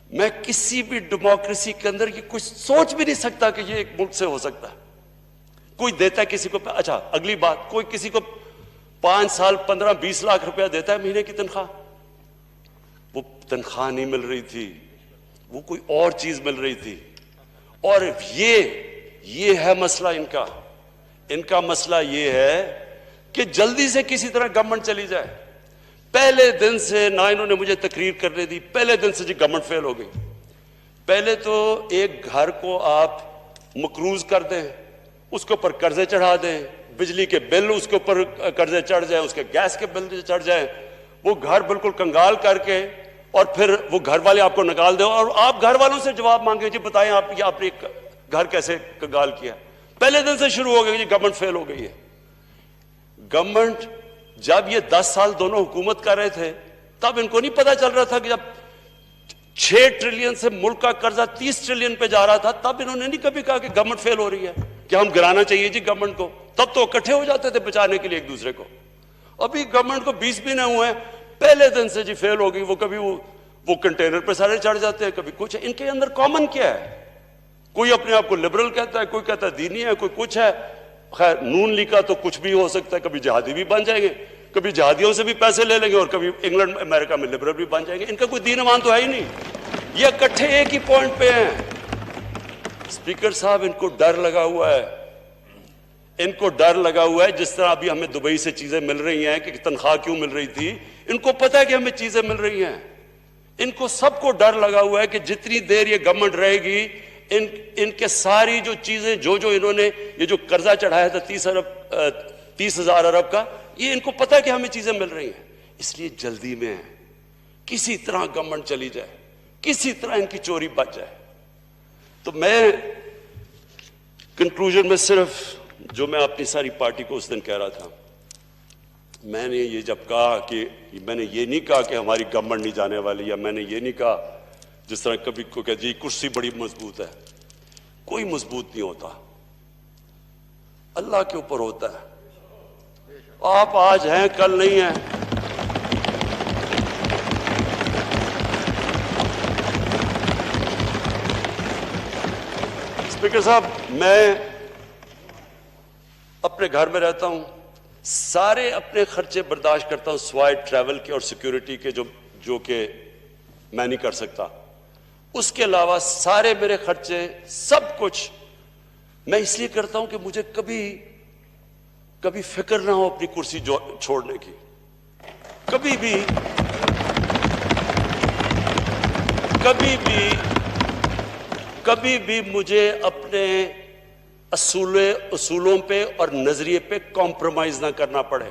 میں کسی بھی ڈیموکریسی کے اندر یہ کچھ سوچ بھی نہیں سکتا کہ یہ ایک ملک سے ہو سکتا ہے. کوئی دیتا ہے کسی کو, اچھا اگلی بات, کوئی کسی کو 5 سال 15-20 لاکھ روپیہ دیتا ہے مہینے کی تنخواہ. وہ تنخواہ نہیں مل رہی تھی, وہ کوئی اور چیز مل رہی تھی. اور یہ ہے مسئلہ ان کا مسئلہ یہ ہے کہ جلدی سے کسی طرح گورنمنٹ چلی جائے. پہلے دن سے نہ انہوں نے مجھے تقریر کرنے دی, پہلے دن سے جی گورنمنٹ فیل ہو گئی. پہلے تو ایک گھر کو آپ مقروض کر دیں, اس کے اوپر قرضے چڑھا دیں, بجلی کے بل اس کے اوپر قرضے چڑھ جائیں, اس کے گیس کے بل چڑھ جائیں, وہ گھر بالکل کنگال کر کے, اور پھر وہ گھر والے آپ کو نکال دیں, اور آپ گھر والوں سے جواب مانگے جی بتائیں آپ نے گھر کیسے کنگال کیا. پہلے دن سے شروع ہو گئی جی گورنمنٹ فیل ہو گئی ہے. گورنمنٹ جب یہ 10 سال دونوں حکومت کر رہے تھے تب ان کو نہیں پتا چل رہا تھا کہ جب 6 ٹریلین سے ملک کا قرضہ 30 ٹریلین پہ جا رہا تھا تب انہوں نے نہیں کبھی کہا کہ گورنمنٹ فیل ہو رہی ہے, کہ ہم گرانا چاہیے جی گورنمنٹ کو. تب تو اکٹھے ہو جاتے تھے بچانے کے لیے ایک دوسرے کو. ابھی گورنمنٹ کو 20 بھی نہ ہوئے ہیں, پہلے دن سے جی فیل ہو گئی. وہ کبھی وہ کنٹینر پہ سارے چڑھ جاتے ہیں, کبھی کچھ. ان کے اندر کامن کیا ہے؟ کوئی اپنے آپ کو لبرل کہتا ہے, کوئی کہتا ہے دینی ہے, کوئی کچھ ہے. خیر نون لیگ کا تو کچھ بھی ہو سکتا ہے, کبھی جہادی بھی بن جائیں گے, کبھی جہادیوں سے بھی پیسے لے لیں گے, اور کبھی انگلینڈ امریکہ میں لبرل بھی بن جائیں گے. ان کا کوئی دین ایمان تو ہے ہی نہیں. یہ اکٹھے ایک ہی پوائنٹ پہ ہیں. اسپیکر صاحب ان کو ڈر لگا ہوا ہے, ان کو ڈر لگا ہوا ہے. جس طرح ابھی ہمیں دبئی سے چیزیں مل رہی ہیں کہ تنخواہ کیوں مل رہی تھی, ان کو پتا ہے کہ ہمیں چیزیں مل رہی ہیں. ان کو سب کو ڈر لگا ہوا ہے کہ جتنی دیر یہ گورنمنٹ رہے گی ان کے ساری جو چیزیں جو انہوں نے یہ جو قرضہ چڑھایا تھا 30,000 ارب کا, یہ ان کو پتا ہے کہ ہمیں چیزیں مل رہی ہیں. اس لیے جلدی میں ہے کسی طرح گورنمنٹ چلی جائے, کسی طرح ان کی چوری بچ جائے. تو میں کنکلوژن میں صرف جو میں اپنی ساری پارٹی کو اس دن کہہ رہا تھا, میں نے یہ جب کہا کہ میں نے یہ نہیں کہا کہ ہماری گورنمنٹ نہیں جانے والی, یا میں نے یہ نہیں کہا جس طرح کبھی کو کہ جی کرسی بڑی مضبوط ہے. کوئی مضبوط نہیں ہوتا, اللہ کے اوپر ہوتا ہے. آپ آج ہیں کل نہیں ہیں. اسپیکر صاحب, میں اپنے گھر میں رہتا ہوں, سارے اپنے خرچے برداشت کرتا ہوں سوائے ٹریول کے اور سیکیورٹی کے جو کہ میں نہیں کر سکتا. اس کے علاوہ سارے میرے خرچے سب کچھ میں اس لیے کرتا ہوں کہ مجھے کبھی فکر نہ ہو اپنی کرسی چھوڑنے کی. کبھی بھی مجھے اپنے اصولوں پہ اور نظریے پہ کمپرومائز نہ کرنا پڑے.